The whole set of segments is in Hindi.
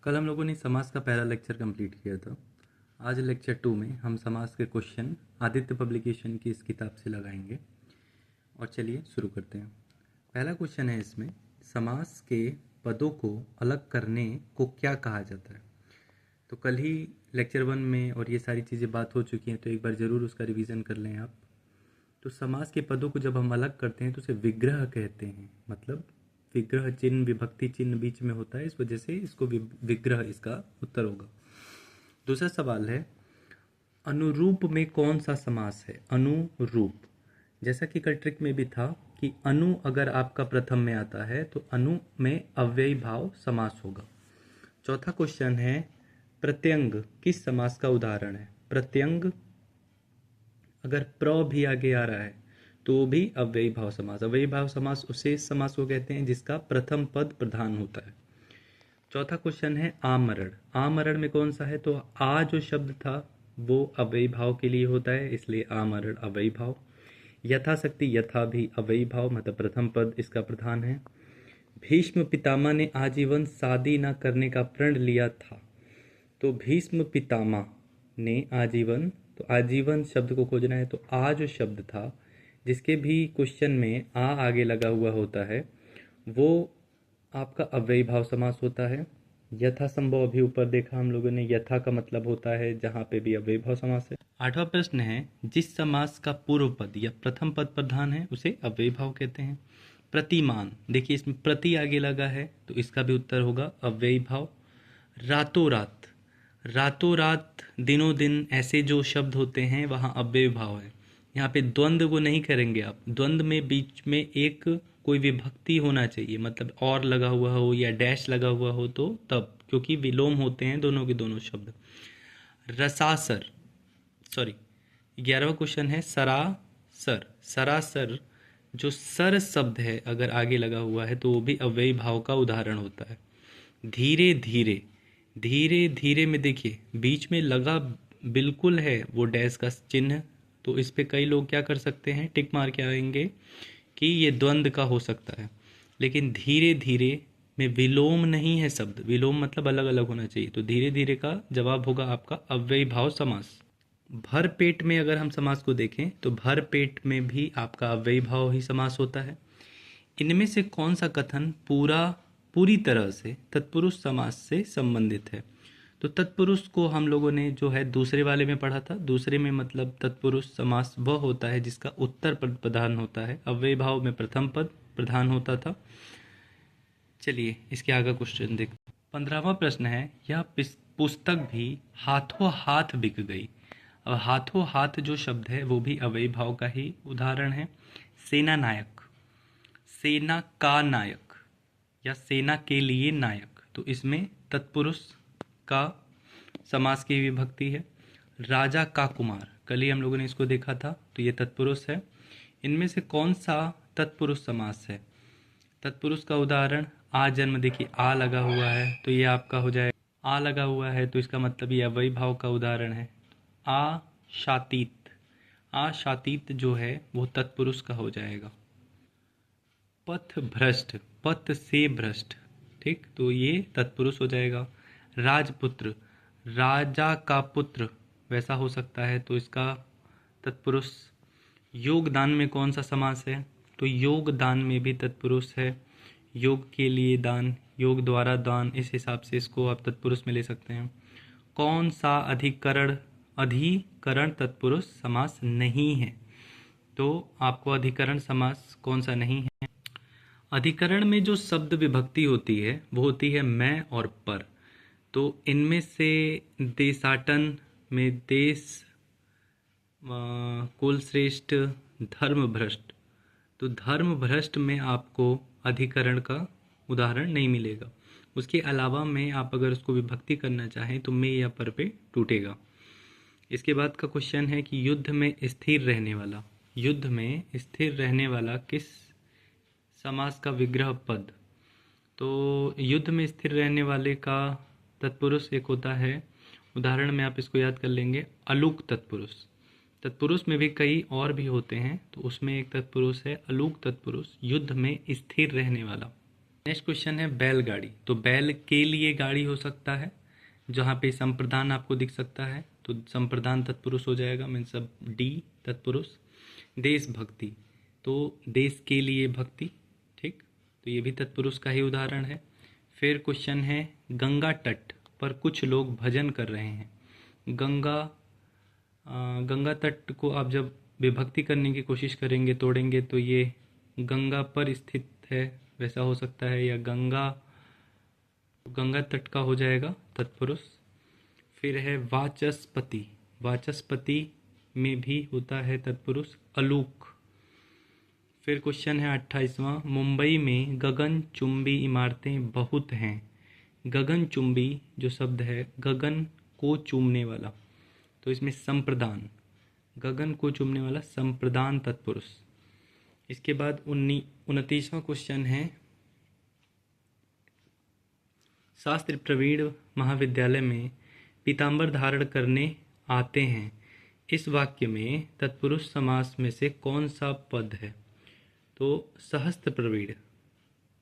कल हम लोगों ने समास का पहला लेक्चर कंप्लीट किया था। आज लेक्चर 2 में हम समास के क्वेश्चन आदित्य पब्लिकेशन की इस किताब से लगाएंगे। और चलिए शुरू करते हैं। पहला क्वेश्चन है इसमें, समास के पदों को अलग करने को क्या कहा जाता है। तो कल ही लेक्चर 1 में और ये सारी चीज़ें बात हो चुकी हैं, तो एक बार ज़रूर उसका रिवीजन कर लें आप। तो समास के पदों को जब हम अलग करते हैं तो उसे विग्रह कहते हैं। मतलब विग्रह चिन्ह, विभक्ति चिन्ह बीच में होता है, इस वजह से इसको विग्रह इसका उत्तर होगा। दूसरा सवाल है, अनुरूप में कौन सा समास है। अनुरूप, जैसा कि कल ट्रिक में भी था कि अनु अगर आपका प्रथम में आता है तो अनु में अव्ययी भाव समास होगा। चौथा क्वेश्चन है, प्रत्यंग किस समास का उदाहरण है। प्रत्यंग अगर प्र भी आगे आ रहा है तो भी अव्ययी भाव समास। अव्ययी भाव समास उसे समास को कहते हैं जिसका प्रथम पद प्रधान होता है। चौथा क्वेश्चन है, आमरण। आमरण में कौन सा है, तो आ जो शब्द था वो अव्ययी भाव के लिए होता है, इसलिए आमरण अव्ययी भाव। यथाशक्ति, यथा भी अव्ययी भाव, मतलब प्रथम पद इसका प्रधान है। भीष्म पितामह ने आजीवन शादी न करने का प्रण लिया था। तो भीष्म पितामह ने आजीवन, तो आजीवन शब्द को खोजना है, तो आ जो शब्द था जिसके भी क्वेश्चन में आ आगे लगा हुआ होता है वो आपका अव्ययी भाव समास होता है। यथासंभव अभी ऊपर देखा हम लोगों ने, यथा का मतलब होता है जहाँ पे भी अव्ययी भाव समास है। आठवां प्रश्न है, जिस समास का पूर्व पद या प्रथम पद प्रधान है उसे अव्ययी भाव कहते हैं। प्रतिमान, देखिए इसमें प्रति आगे लगा है तो इसका भी उत्तर होगा अव्ययी भाव। रातों रात, रातों रात, दिनों दिन, ऐसे जो शब्द होते हैं वहाँ अव्ययी भाव है। यहाँ पे द्वंद्व को नहीं करेंगे आप। द्वंद्व में बीच में एक कोई विभक्ति होना चाहिए, मतलब और लगा हुआ हो या डैश लगा हुआ हो तो तब, क्योंकि विलोम होते हैं दोनों के दोनों शब्द। रसासर, सॉरी 11वां क्वेश्चन है, सरासर। सरासर जो सर शब्द है अगर आगे लगा हुआ है तो वो भी अव्ययी भाव का उदाहरण होता है। धीरे धीरे, धीरे धीरे में देखिए बीच में लगा बिल्कुल है वो डैश का चिन्ह, तो इस पे कई लोग क्या कर सकते हैं, टिक मार के आएंगे कि ये द्वंद्व का हो सकता है। लेकिन धीरे धीरे में विलोम नहीं है शब्द, विलोम मतलब अलग अलग होना चाहिए, तो धीरे धीरे का जवाब होगा आपका अव्ययी भाव समास। भर पेट में अगर हम समास को देखें तो भर पेट में भी आपका अव्ययी भाव ही समास होता है। इनमें से कौन सा कथन पूरी तरह से तत्पुरुष समास से संबंधित है। तो तत्पुरुष को हम लोगों ने जो है दूसरे वाले में पढ़ा था। दूसरे में मतलब तत्पुरुष समास वह होता है जिसका उत्तर पद प्रधान होता है, अव्ययी भाव में प्रथम पद प्रधान होता था। चलिए इसके आगे क्वेश्चन देखते। 15वां प्रश्न है, यह पुस्तक भी हाथों हाथ बिक गई। अब हाथों हाथ जो शब्द है वो भी अव्ययी भाव का ही उदाहरण है। सेना नायक, सेना का नायक या सेना के लिए नायक, तो इसमें तत्पुरुष का समास की विभक्ति है। राजा का कुमार, कल ही हम लोगों ने इसको देखा था, तो ये तत्पुरुष है। इनमें से कौन सा तत्पुरुष समास है। तत्पुरुष का उदाहरण आ जन्म, देखिए आ लगा हुआ है तो ये आपका हो जाएगा, आ लगा हुआ है तो इसका मतलब ये अव्ययी भाव का उदाहरण है। आ शातीत, आ शातीत जो है वो तत्पुरुष का हो जाएगा। पथ भ्रष्ट, पथ से भ्रष्ट, ठीक, तो ये तत्पुरुष हो जाएगा। राजपुत्र, राजा का पुत्र वैसा हो सकता है तो इसका तत्पुरुष। योगदान में कौन सा समास है, तो योगदान में भी तत्पुरुष है। योग के लिए दान, योग द्वारा दान, इस हिसाब से इसको आप तत्पुरुष में ले सकते हैं। कौन सा अधिकरण, अधिकरण तत्पुरुष समास नहीं है, तो आपको अधिकरण समास कौन सा नहीं है। अधिकरण में जो शब्द विभक्ति होती है वो होती है मैं और पर। तो इनमें से देशाटन में देश, कुलश्रेष्ठ, धर्म भ्रष्ट, तो धर्म भ्रष्ट में आपको अधिकरण का उदाहरण नहीं मिलेगा। उसके अलावा में आप अगर उसको विभक्ति करना चाहें तो में या पर पे टूटेगा। इसके बाद का क्वेश्चन है कि युद्ध में स्थिर रहने वाला, युद्ध में स्थिर रहने वाला किस समास का विग्रह पद। तो युद्ध में स्थिर रहने वाले का तत्पुरुष एक होता है, उदाहरण में आप इसको याद कर लेंगे, अलूक तत्पुरुष। तत्पुरुष में भी कई और भी होते हैं, तो उसमें एक तत्पुरुष है अलूक तत्पुरुष, युद्ध में स्थिर रहने वाला। नेक्स्ट क्वेश्चन है बैलगाड़ी। तो बैल के लिए गाड़ी हो सकता है, जहाँ पे संप्रदान आपको दिख सकता है तो संप्रदान तत्पुरुष हो जाएगा, मीन्स अब डी तत्पुरुष। देशभक्ति, तो देश के लिए भक्ति, ठीक, तो ये भी तत्पुरुष का ही उदाहरण है। फिर क्वेश्चन है गंगा तट पर कुछ लोग भजन कर रहे हैं। गंगा तट को आप जब विभक्ति करने की कोशिश करेंगे, तोड़ेंगे, तो ये गंगा पर स्थित है वैसा हो सकता है, या गंगा तट का हो जाएगा तत्पुरुष। फिर है वाचस्पति। वाचस्पति में भी होता है तत्पुरुष अलूक। फिर क्वेश्चन है 28वां, मुंबई में गगनचुंबी इमारतें बहुत हैं। गगनचुंबी जो शब्द है, गगन को चूमने वाला, तो इसमें संप्रदान, गगन को चूमने वाला संप्रदान तत्पुरुष। इसके बाद 29वां क्वेश्चन है, शास्त्र प्रवीण महाविद्यालय में पीताम्बर धारण करने आते हैं। इस वाक्य में तत्पुरुष समास में से कौन सा पद है? तो सहस्त्र प्रवीण,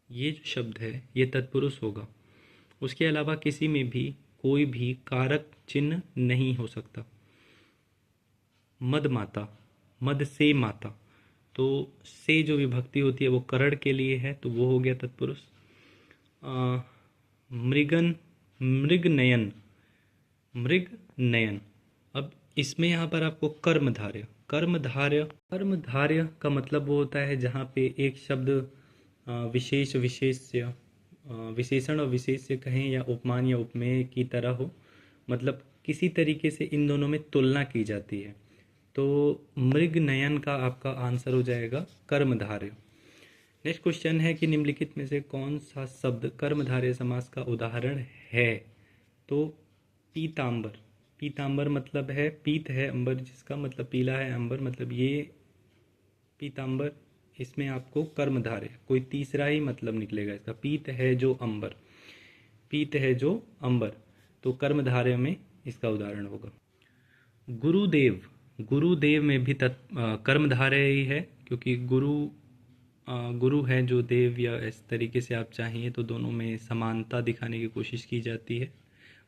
ये जो शब्द है ये तत्पुरुष होगा। उसके अलावा किसी में भी कोई भी कारक चिन्ह नहीं हो सकता। मद माता, मद से माता, तो से जो विभक्ति होती है वो करण के लिए है, तो वो हो गया तत्पुरुष। मृगन, मृग नयन, मृग नयन। अब इसमें यहाँ पर आपको कर्मधारय, कर्मधारय, कर्मधारय का मतलब वो होता है जहाँ पे एक शब्द विशेष विशेष्य, विशेषण और विशेष्य कहें, या उपमान या उपमेय की तरह हो, मतलब किसी तरीके से इन दोनों में तुलना की जाती है। तो मृग नयन का आपका आंसर हो जाएगा कर्मधारय। नेक्स्ट क्वेश्चन है कि निम्नलिखित में से कौन सा शब्द कर्मधारय समास का उदाहरण है? तो पीतांबर, पीतांबर मतलब है पीत है अंबर जिसका, मतलब पीला है, अंबर मतलब ये पीतांबर, इसमें आपको कर्मधारय कोई तीसरा ही मतलब निकलेगा इसका। पीत है जो अंबर, पीत है जो अंबर, तो कर्मधारय में इसका उदाहरण होगा। गुरुदेव, गुरुदेव में भी कर्मधारय ही है, क्योंकि गुरु है जो देव, या इस तरीके से आप चाहिए तो दोनों में समानता दिखाने की कोशिश की जाती है।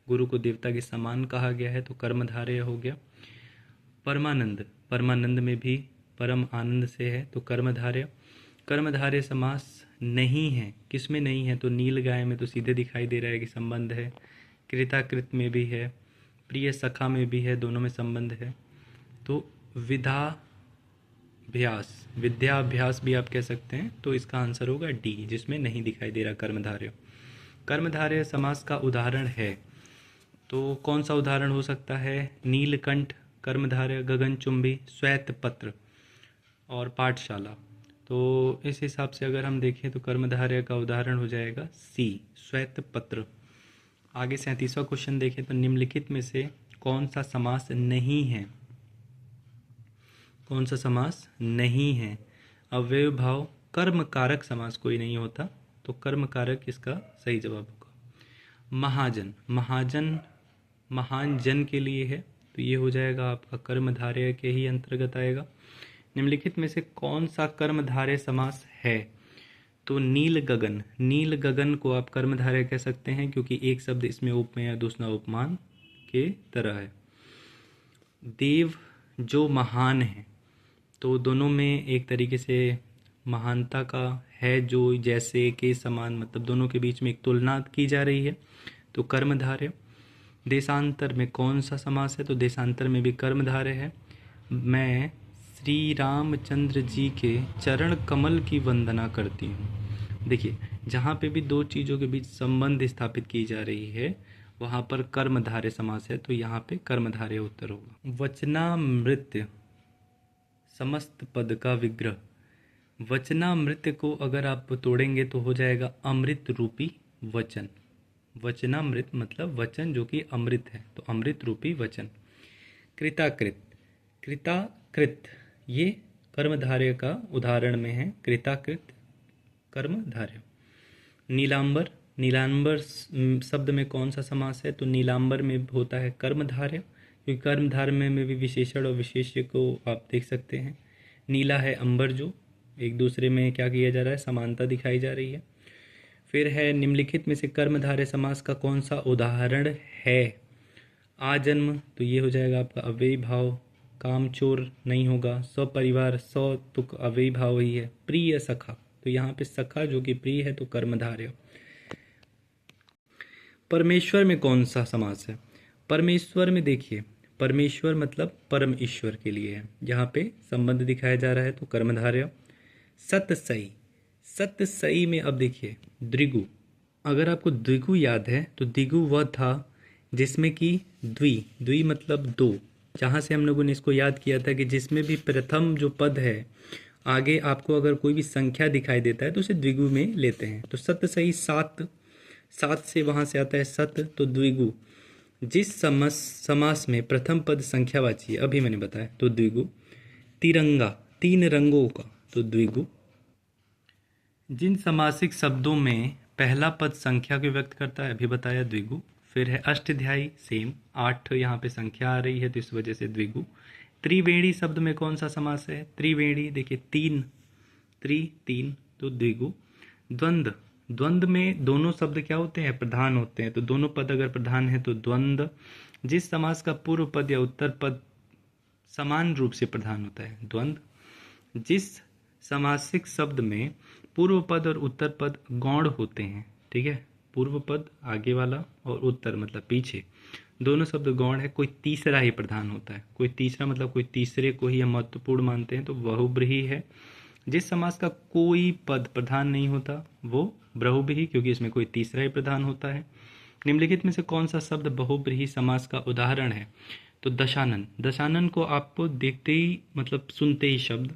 गुरु को देवता के समान कहा गया है, तो कर्मधारय हो गया। परमानंद, परमानंद में भी परम आनंद से है, तो कर्मधारय। कर्मधारय समास नहीं है, किस में नहीं है? तो नील गाय में तो सीधे दिखाई दे रहा है कि संबंध है। कृताकृत में भी है, प्रिय सखा में भी है, दोनों में संबंध है। तो विद्याभ्यास, विद्याभ्यास भी आप कह सकते हैं, तो इसका आंसर होगा डी, जिसमें नहीं दिखाई दे रहा कर्मधारय। कर्मधारय समास का उदाहरण है, तो कौन सा उदाहरण हो सकता है? नीलकंठ कर्मधारय, गगनचुंबी, श्वेत पत्र और पाठशाला। तो इस हिसाब से अगर हम देखें तो कर्मधारय का उदाहरण हो जाएगा सी, श्वेत पत्र। आगे 37वां क्वेश्चन देखें तो निम्नलिखित में से कौन सा समास नहीं है? कौन सा समास नहीं है? अव्यय भाव कर्म कारक समास कोई नहीं होता, तो कर्म कारक इसका सही जवाब होगा। महाजन, महाजन महान जन के लिए है, तो ये हो जाएगा आपका कर्मधारय के ही अंतर्गत आएगा। निम्नलिखित में से कौन सा कर्मधारय समास है? तो नील गगन, नील गगन को आप कर्मधारय कह सकते हैं, क्योंकि एक शब्द इसमें उपमेय या दूसरा उपमान के तरह है। देव जो महान है, तो दोनों में एक तरीके से महानता का है, जो जैसे के समान, मतलब दोनों के बीच में एक तुलना की जा रही है, तो कर्मधारय। देशांतर में कौन सा समास है? तो देशांतर में भी कर्मधारय है। मैं श्री रामचंद्र जी के चरण कमल की वंदना करती हूँ। देखिए, जहाँ पे भी दो चीज़ों के बीच संबंध स्थापित की जा रही है वहाँ पर कर्मधारय समास है, तो यहाँ पे कर्मधारय उत्तर होगा। वचनामृत, समस्त पद का विग्रह। वचनामृत को अगर आप तोड़ेंगे तो हो जाएगा अमृत रूपी वचन। वचनामृत मतलब वचन जो कि अमृत है, तो अमृत रूपी वचन। कृताकृत, कृताकृत ये कर्मधारय का उदाहरण में है, कृताकृत कर्मधारय। नीलांबर, नीलांबर शब्द में कौन सा समास है? तो नीलांबर में होता है कर्मधारय, क्योंकि कर्मधारय में भी विशेषण और विशेष्य को आप देख सकते हैं। नीला है अंबर, जो एक दूसरे में क्या किया जा रहा है, समानता दिखाई जा रही है। फिर है निम्नलिखित में से कर्मधारय समास का कौन सा उदाहरण है। आजन्म, तो ये हो जाएगा आपका अव्ययी भाव। कामचोर नहीं होगा। सपरिवार, स तो अव्ययी भाव ही है। प्रिय सखा, तो यहाँ पे सखा जो कि प्रिय है तो कर्मधारय। परमेश्वर में कौन सा समास है। परमेश्वर में देखिए, परमेश्वर मतलब परम ईश्वर के लिए है। यहाँ पे संबंध दिखाया जा रहा है तो कर्मधारय। सतसई, सतसई में अब देखिए द्विगु, अगर आपको द्विगु याद है तो द्विगु वह था जिसमें कि द्वि मतलब दो, जहाँ से हम लोगों ने इसको याद किया था कि जिसमें भी प्रथम जो पद है आगे आपको अगर कोई भी संख्या दिखाई देता है तो उसे द्विगु में लेते हैं। तो सत सही सात, सात से वहाँ से आता है सत, तो द्विगु। जिस समास में प्रथम पद संख्यावाची है, अभी मैंने बताया, तो द्विगु। तिरंगा, तीन रंगों का, तो द्विगु। जिन समासिक शब्दों में पहला पद संख्या को व्यक्त करता है, अभी बताया, द्विगु। फिर है अष्टध्यायी, सेम, 8 यहाँ पे संख्या आ रही है तो इस वजह से द्विगु। त्रिवेणी शब्द में कौन सा समास है। त्रिवेणी देखिए तीन, तीन, तो द्विगु। द्वंद्व, द्वंद्व में दोनों शब्द क्या होते हैं, प्रधान होते हैं, तो दोनों पद अगर प्रधान है तो द्वंद्व। जिस समास का पूर्व पद या उत्तर पद समान रूप से प्रधान होता है, द्वंद्व। जिस समासिक शब्द में पूर्व पद और उत्तर पद गौण होते हैं, ठीक है, पूर्व पद आगे वाला और उत्तर मतलब पीछे, दोनों शब्द गौण है, कोई तीसरा ही प्रधान होता है। कोई तीसरा मतलब कोई तीसरे को ही हम महत्वपूर्ण मानते हैं तो बहुब्रीहि है। जिस समास का कोई पद प्रधान नहीं होता वो बहुब्रीहि, क्योंकि इसमें कोई तीसरा ही प्रधान होता है। निम्नलिखित में से कौन सा शब्द बहुब्रीहि समास का उदाहरण है। तो दशानन, दशानन को आपको देखते ही मतलब सुनते ही शब्द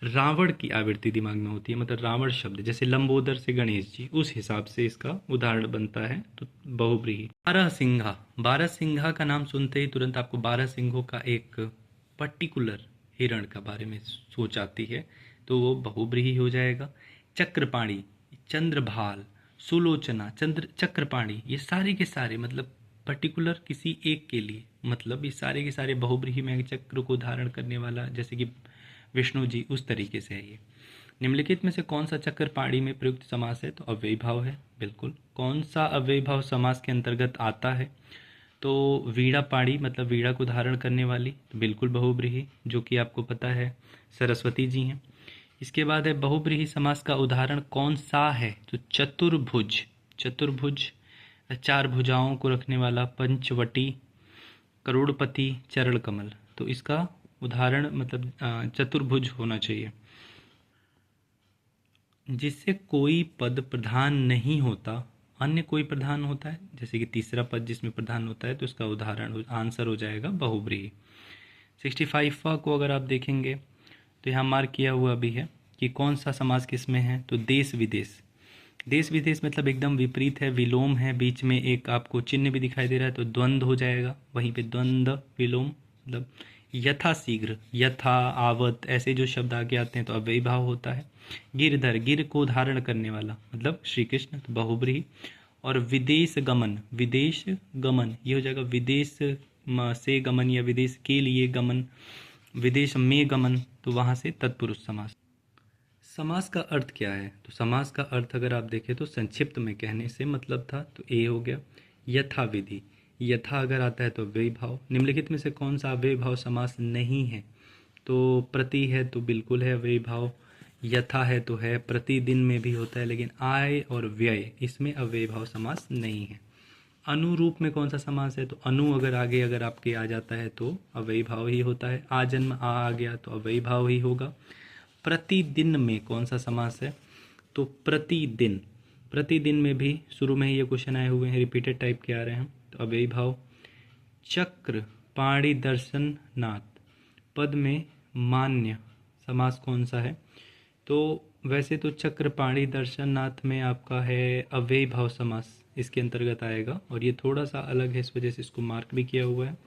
रावण की आवृत्ति दिमाग में होती है, मतलब रावण शब्द, जैसे लंबोदर से गणेश जी, उस हिसाब से इसका उदाहरण बनता है, तो बहुब्रीहि। बारहसिंघा, बारहसिंघा का नाम सुनते ही तुरंत आपको बारह सिंहों का एक पर्टिकुलर हिरण का बारे में सोच आती है, तो वो बहुब्रीहि हो जाएगा। चक्रपाणी, चंद्रभाल, सुलोचना, चक्रपाणी, ये सारे के सारे मतलब पर्टिकुलर किसी एक के लिए, मतलब ये सारे के सारे बहुब्रीहि में चक्र को धारण करने वाला, जैसे कि विष्णु जी, उस तरीके से है ये। निम्नलिखित में से कौन सा चक्रपाणी में प्रयुक्त समास है। तो अव्ययी भाव है, बिल्कुल। कौन सा अव्ययी भाव समास के अंतर्गत आता है। तो वीणा पाड़ी मतलब वीणा को धारण करने वाली, तो बिल्कुल बहुब्रीहि, जो कि आपको पता है सरस्वती जी हैं। इसके बाद है बहुब्रीहि समास का उदाहरण कौन सा है। तो चतुर्भुज, चतुर्भुज चार भुजाओं को रखने वाला, पंचवटी, करोड़पति, चरण कमल, तो इसका उदाहरण मतलब चतुर्भुज होना चाहिए। जिससे कोई पद प्रधान नहीं होता, अन्य कोई प्रधान होता है, जैसे कि तीसरा पद जिसमें प्रधान होता है, तो इसका उदाहरण आंसर हो जाएगा बहुब्रीहि। 65 को अगर आप देखेंगे तो यहाँ मार्क किया हुआ भी है कि कौन सा समास किस में है। तो देश विदेश, देश विदेश मतलब एकदम विपरीत है, विलोम है, बीच में एक आपको चिन्ह भी दिखाई दे रहा है, तो द्वंद्व हो जाएगा। वहीं पे द्वंद्व विलोम मतलब यथा शीघ्र, यथा, आवत, ऐसे जो शब्द आगे आते हैं तो अव्ययी भाव होता है। गिरधर, गिर को धारण करने वाला मतलब श्री कृष्ण, तो बहुब्रीहि। और विदेश गमन, विदेश गमन, ये हो जाएगा विदेश से गमन या विदेश के लिए गमन, विदेश में गमन, तो वहाँ से तत्पुरुष समास। समास का अर्थ क्या है। तो समास का अर्थ अगर आप देखें तो संक्षिप्त में कहने से मतलब था, तो ए हो गया। यथा विधि, यथा अगर आता है तो अव्ययी भाव। निम्नलिखित में से कौन सा अव्ययी भाव समास नहीं है। तो प्रति है तो बिल्कुल है अव्ययी भाव, यथा है तो है, प्रतिदिन में भी होता है, लेकिन आय और व्यय इसमें अव्ययी भाव समास नहीं है। अनुरूप में कौन सा समास है। तो अनु अगर आगे अगर आपके आ जाता है तो अव्ययी भाव ही होता है। आजन्म आ गया तो अव्ययी भाव ही होगा। प्रतिदिन में कौन सा समास है। तो प्रतिदिन, प्रतिदिन में भी शुरू में ही ये क्वेश्चन आए हुए हैं, रिपीटेड टाइप के आ रहे हैं, तो अव्ययी भाव। चक्र पाणी दर्शन नाथ, पद में मान्य समास कौन सा है। तो वैसे तो चक्र पाणी दर्शन नाथ में आपका है अव्ययी भाव समास इसके अंतर्गत आएगा, और ये थोड़ा सा अलग है, इस वजह से इसको मार्क भी किया हुआ है।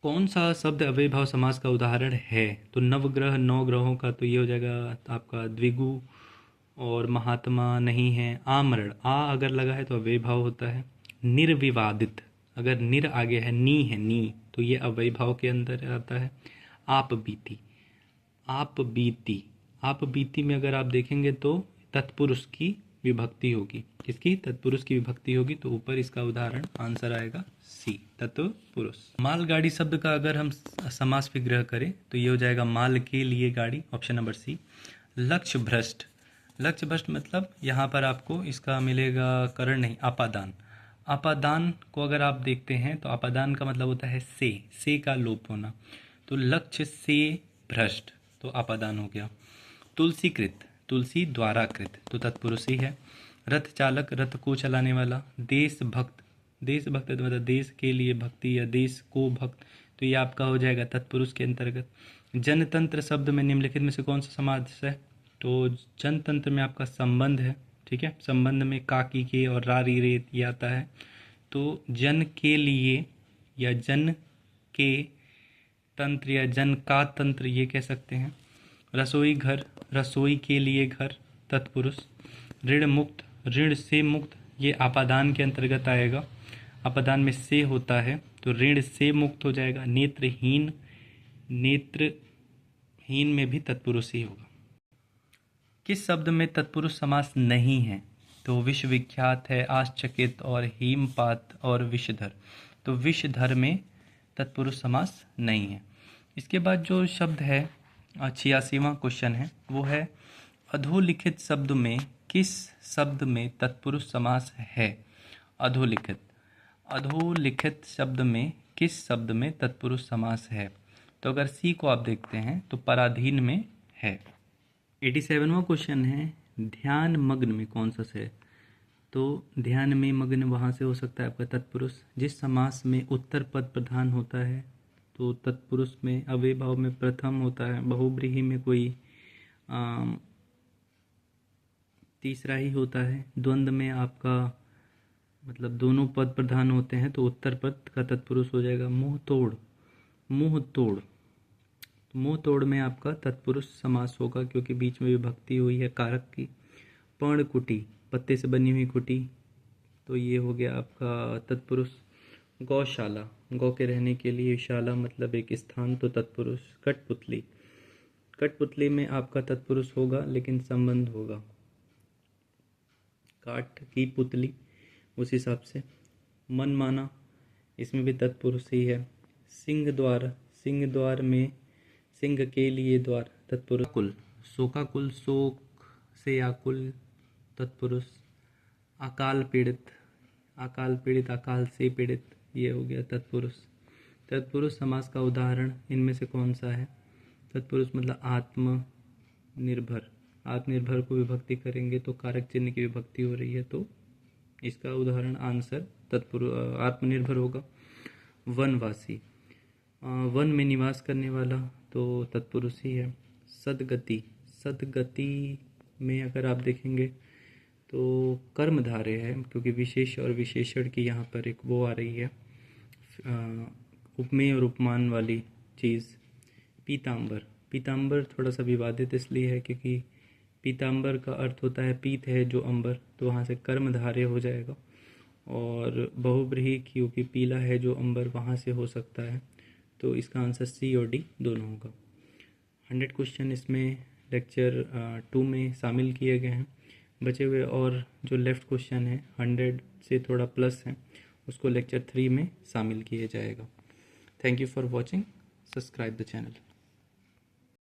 कौन सा शब्द अव्ययी भाव समास का उदाहरण है। तो नवग्रह, नौ ग्रहों का, तो ये हो जाएगा आपका द्विगु। और महात्मा नहीं है। आमरण, आ अगर लगा है तो अव्ययी भाव होता है। निर्विवादित, अगर निर आगे है, नी है, नी, तो ये अव्ययी भाव के अंदर आता है। आप बीती, आप बीती, आप बीती में अगर आप देखेंगे तो तत्पुरुष की विभक्ति होगी। किसकी? तत्पुरुष की विभक्ति होगी। तो ऊपर इसका उदाहरण आंसर आएगा सी, तत्पुरुष। मालगाड़ी शब्द का अगर हम समास विग्रह करें तो ये हो जाएगा माल के लिए गाड़ी, ऑप्शन नंबर सी। लक्ष्य भ्रष्ट, लक्ष्य भ्रष्ट मतलब यहाँ पर आपको इसका मिलेगा करण नहीं, आपादान। आपादान को अगर आप देखते हैं तो आपादान का मतलब होता है से का लोप होना। तो लक्ष्य से भ्रष्ट, तो आपादान हो गया। तुलसीकृत, तुलसी द्वारा कृत, तो तत्पुरुष ही है। रथ चालक, रथ को चलाने वाला। देशभक्त, देशभक्त मतलब देश के लिए भक्ति या देश को भक्त, तो ये आपका हो जाएगा तत्पुरुष के अंतर्गत। जनतंत्र शब्द में निम्नलिखित में से कौन सा समास है? तो जनतंत्र में आपका संबंध है, ठीक है। संबंध में का, की, के और रा, री, रे ये आता है। तो जन के लिए या जन के तंत्र या जन का तंत्र ये कह सकते हैं। रसोई घर, रसोई के लिए घर, तत्पुरुष। ऋण मुक्त, ऋण से मुक्त, ये आपादान के अंतर्गत आएगा। आपादान में से होता है तो ऋण से मुक्त हो जाएगा। नेत्रहीन, नेत्रहीन में भी तत्पुरुष ही होगा। किस शब्द में तत्पुरुष समास नहीं है? तो विश्वविख्यात है, आश्चर्यचकित और हिमपात और विषधर। तो विषधर में तत्पुरुष समास नहीं है। इसके बाद जो शब्द है 86वां क्वेश्चन है वो है अधोलिखित शब्द में किस शब्द में तत्पुरुष समास है? अधोलिखित, अधोलिखित शब्द में किस शब्द में तत्पुरुष समास है? तो अगर सी को आप देखते हैं तो पराधीन में है। 87वां क्वेश्चन है ध्यान मग्न में कौन सा से है? तो ध्यान में मग्न वहाँ से हो सकता है आपका तत्पुरुष जिस समास में उत्तर पद प्रधान होता है। तो तत्पुरुष में अव्यय भाव में प्रथम होता है, बहुव्रीहि में कोई तीसरा ही होता है। द्वंद्व में आपका मतलब दोनों पद प्रधान होते हैं तो उत्तर पद का तत्पुरुष हो जाएगा। मुंह तोड़, मुंह तोड़, मुंह तोड़ में आपका तत्पुरुष समास होगा क्योंकि बीच में विभक्ति हुई है कारक की। पर्णकुटी, पत्ते से बनी हुई कुटी, तो ये हो गया आपका तत्पुरुष। गौशाला, गौ के रहने के लिए शाला मतलब एक स्थान, तो तत्पुरुष। कठपुतली, कठपुतली में आपका तत्पुरुष होगा लेकिन संबंध होगा काठ की पुतली, उस हिसाब से। मनमाना, इसमें भी तत्पुरुष ही है। सिंह द्वार, सिंह द्वार में सिंह के लिए द्वार, तत्पुरुष। कुल, शोकाकुल, शोक से आकुल, तत्पुरुष। अकाल पीड़ित, अकाल पीड़ित, अकाल से पीड़ित, ये हो गया तत्पुरुष। तत्पुरुष समास का उदाहरण इनमें से कौन सा है? तत्पुरुष मतलब आत्मनिर्भर, आत्मनिर्भर को विभक्ति करेंगे तो कारक चिन्ह की विभक्ति हो रही है, तो इसका उदाहरण आंसर तत्पुरुष आत्मनिर्भर होगा। वनवासी, वन में निवास करने वाला, तो तत्पुरुष ही है। सदगति, सदगति में अगर आप देखेंगे तो कर्मधारय है क्योंकि विशेष और विशेषण की यहाँ पर एक वो आ रही है उपमेय और उपमान वाली चीज़। पीतांबर, पीतांबर थोड़ा सा विवादित इसलिए है क्योंकि पीतांबर का अर्थ होता है पीत है जो अंबर, तो वहाँ से कर्मधारय हो जाएगा। और बहुव्रीहि क्योंकि पीला है जो अंबर, वहाँ से हो सकता है, तो इसका आंसर सी और डी दोनों होगा। 100 क्वेश्चन इसमें लेक्चर 2 में शामिल किए गए हैं। बचे हुए और जो लेफ़्ट क्वेश्चन है 100 से थोड़ा प्लस है उसको लेक्चर 3 में शामिल किया जाएगा। Thank you for watching, subscribe the channel.